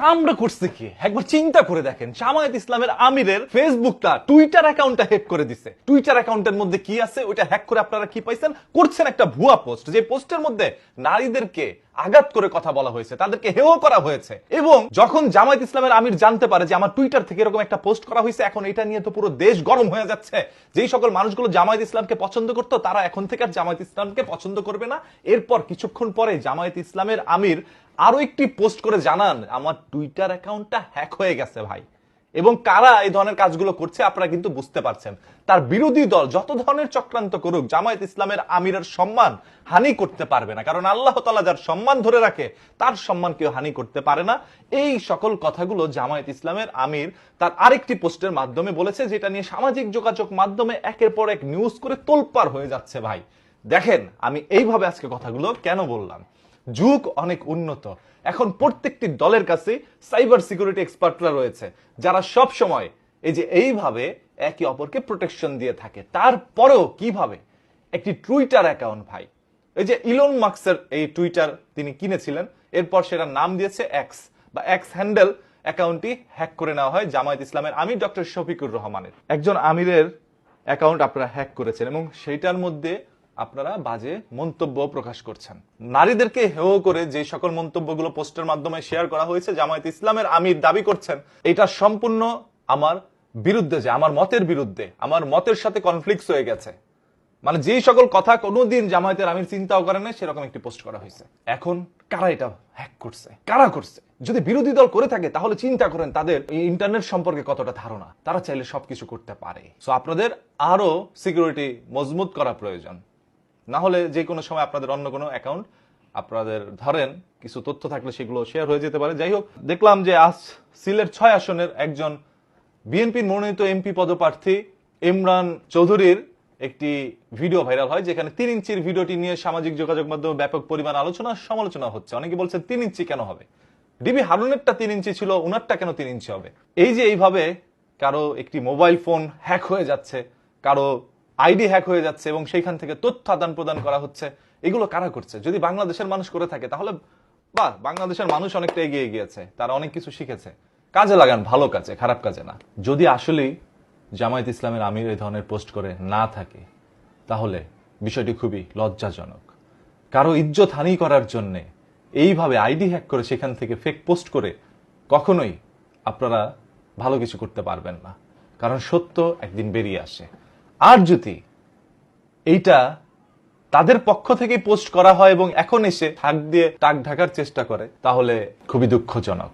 কামড়া করছে কি একবার চিন্তা করে দেখেন। জামায়াত ইসলামের আমিরের ফেসবুকটা টুইটার অ্যাকাউন্টটা হ্যাক করে দিছে। টুইটার অ্যাকাউন্টের মধ্যে কি আছে ওইটা হ্যাক করে আপনারা কি পাইছেন? করছেন একটা ভুয়া পোস্ট, যে পোস্টের মধ্যে নারীদেরকে আঘাত করে কথা বলা হয়েছে, তাদেরকে হেয় করা হয়েছে। এবং যখন জামায়াত ইসলামের আমির জানতে পারে যে আমার টুইটার থেকে এরকম একটা পোস্ট করা হয়েছে, এখন এটা নিয়ে তো পুরো দেশ গরম হয়ে যাচ্ছে। যেই সকল মানুষগুলো জামায়াত ইসলামকে পছন্দ করতো তারা এখন থেকে আর জামায়াত ইসলামকে পছন্দ করবে না। এরপর কিছুক্ষণ পরে জামায়াত ইসলামের আমির আরো একটি পোস্ট করে জানান আমার টুইটার অ্যাকাউন্টটা হ্যাক হয়ে গেছে ভাই। এবং কারা এই ধরনের কাজগুলো করছে আপনারা কিন্তু বুঝতে পারছেন। তার বিরোধী দল যত ধরনের চক্রান্ত করুক, জামায়াত ইসলামের আমিরের সম্মান হানি করতে পারবে না, কারণ আল্লাহ তাআলা যার সম্মান ধরে রাখে তার সম্মান কেউ হানি করতে পারে না। এই সকল কথাগুলো জামায়াত ইসলামের আমির তার আরেকটি পোস্টের মাধ্যমে বলেছে, যেটা নিয়ে সামাজিক যোগাযোগ মাধ্যমে একের পর এক নিউজ করে তোলপাড় হয়ে যাচ্ছে ভাই। দেখেন আমি এইভাবে আজকে কথাগুলো কেন বললাম। যুগ অনেক উন্নত, এখন প্রত্যেকটি দলের কাছে সাইবার সিকিউরিটি এক্সপার্টরা রয়েছে, যারা সব সময় এই যে এইভাবে একে অপরকে প্রোটেকশন দিয়ে থাকে। তারপরেও কিভাবে একটি টুইটার অ্যাকাউন্ট ভাই, এই যে ইলন মাস্কের এই টুইটার তিনি কিনেছিলেন, এরপর সেটার নাম দিয়েছে এক্স বা এক্স হ্যান্ডেল, অ্যাকাউন্টটি হ্যাক করে নেওয়া হয় জামায়াত ইসলামের আমির ডক্টর শফিকুর রহমানের। একজন আমিরের অ্যাকাউন্ট আপনারা হ্যাক করেছেন এবং সেইটার মধ্যে আপনারা বাজে মন্তব্য প্রকাশ করছেন। নারীদেরকে হেয় করে যে সকল মন্তব্যগুলো পোস্টের মাধ্যমে শেয়ার করা হয়েছে, জামায়াত ইসলামের আমির দাবি করছেন এটা সম্পূর্ণ আমার বিরুদ্ধে, যে আমার মতের বিরুদ্ধে, আমার মতের সাথে কনফ্লিক্ট হয়ে গেছে। মানে যেই সকল কথা কোনোদিন জামায়াতের আমির চিন্তাও করে না, সেরকম একটি পোস্ট করা হয়েছে। এখন কারা এটা হ্যাক করছে, কারা করছে? যদি বিরোধী দল করে থাকে তাহলে চিন্তা করেন তাদের ইন্টারনেট সম্পর্কে কতটা ধারণা। তারা চাইলে সবকিছু করতে পারে। সো আপনাদের আরো সিকিউরিটি মজবুত করা প্রয়োজন, না হলে যে কোনো সময় আপনাদের অন্য কোনো অ্যাকাউন্ট আপনাদের ধরেন কিছু তথ্য থাকলে সেগুলো শেয়ার হয়ে যেতে পারে। যাই হোক, দেখলাম যে আজ সিলেট 6 আসনের একজন বিএনপির মনোনীত এমপি পদপ্রার্থী ইমরান চৌধুরীর একটি ভিডিও ভাইরাল হয়, যেখানে 3 ইঞ্চির ভিডিওটি নিয়ে সামাজিক যোগাযোগ মাধ্যমে ব্যাপক পরিমাণ আলোচনা সমালোচনা হচ্ছে। অনেকে বলছে 3 ইঞ্চি কেন হবে, ডিবি হারুনেরটা 3 ইঞ্চি ছিল, উনারটা কেন 3 ইঞ্চি হবে? এই যে এইভাবে কারো একটি মোবাইল ফোন হ্যাক হয়ে যাচ্ছে, কারো আইডি হ্যাক হয়ে যাচ্ছে এবং সেইখান থেকে তথ্য আদান প্রদান করা হচ্ছে, এগুলো কারা করছে? যদি বাংলাদেশের মানুষ করে থাকে তাহলে বাহ, বাংলাদেশের মানুষ অনেকটা এগিয়ে গিয়েছে, তারা অনেক কিছু শিখেছে। কাজে লাগান, ভালো কাজে, খারাপ কাজে না। যদি আসলেই জামায়াত ইসলামের আমির এই ধরনের পোস্ট করে না থাকে তাহলে বিষয়টি খুবই লজ্জাজনক। কারো ইজ্জত হানি করার জন্য এইভাবে আইডি হ্যাক করে সেখান থেকে ফেক পোস্ট করে কখনোই আপনারা ভালো কিছু করতে পারবেন না, কারণ সত্য একদিন বেরিয়ে আসে। আর যদি এইটা তাদের পক্ষ থেকে পোস্ট করা হয় এবং এখন এসে হাক দিয়ে টাক ঢাকার চেষ্টা করে, তাহলে খুবই দুঃখজনক।